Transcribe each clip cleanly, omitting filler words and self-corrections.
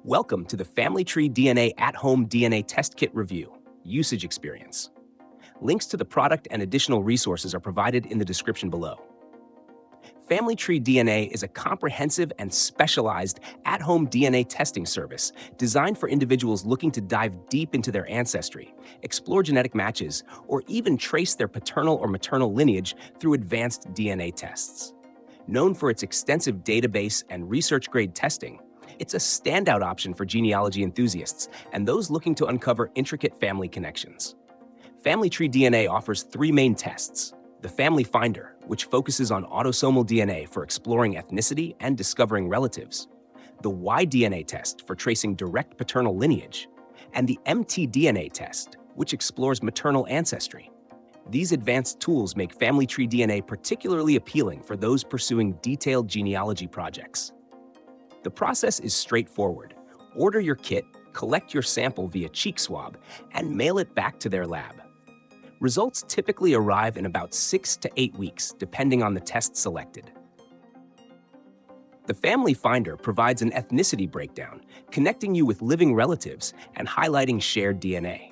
Welcome to the FamilyTreeDNA at-home DNA test kit review, usage experience. Links to the product and additional resources are provided in the description below. FamilyTreeDNA is a comprehensive and specialized at-home DNA testing service designed for individuals looking to dive deep into their ancestry, explore genetic matches, or even trace their paternal or maternal lineage through advanced DNA tests. Known for its extensive database and research-grade testing, it's a standout option for genealogy enthusiasts and those looking to uncover intricate family connections. FamilyTreeDNA offers three main tests: the Family Finder, which focuses on autosomal DNA for exploring ethnicity and discovering relatives, the Y-DNA test for tracing direct paternal lineage, and the mtDNA test, which explores maternal ancestry. These advanced tools make FamilyTreeDNA particularly appealing for those pursuing detailed genealogy projects. The process is straightforward. Order your kit, collect your sample via cheek swab, and mail it back to their lab. Results typically arrive in about 6 to 8 weeks, depending on the test selected. The Family Finder provides an ethnicity breakdown, connecting you with living relatives and highlighting shared DNA.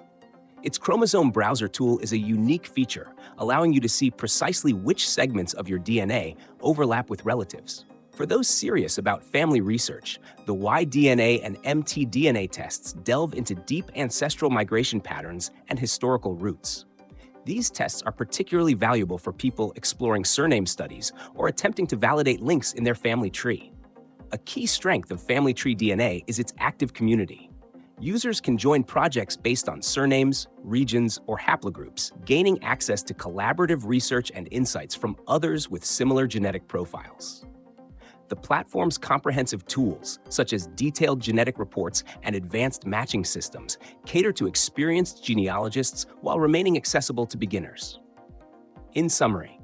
Its chromosome browser tool is a unique feature, allowing you to see precisely which segments of your DNA overlap with relatives. For those serious about family research, the Y-DNA and mtDNA tests delve into deep ancestral migration patterns and historical roots. These tests are particularly valuable for people exploring surname studies or attempting to validate links in their family tree. A key strength of FamilyTreeDNA is its active community. Users can join projects based on surnames, regions, or haplogroups, gaining access to collaborative research and insights from others with similar genetic profiles. The platform's comprehensive tools, such as detailed genetic reports and advanced matching systems, cater to experienced genealogists while remaining accessible to beginners. In summary,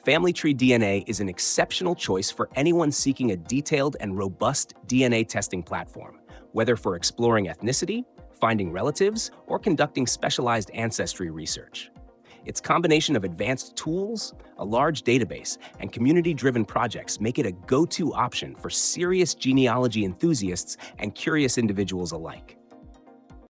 FamilyTreeDNA is an exceptional choice for anyone seeking a detailed and robust DNA testing platform, whether for exploring ethnicity, finding relatives, or conducting specialized ancestry research. Its combination of advanced tools, a large database, and community-driven projects make it a go-to option for serious genealogy enthusiasts and curious individuals alike.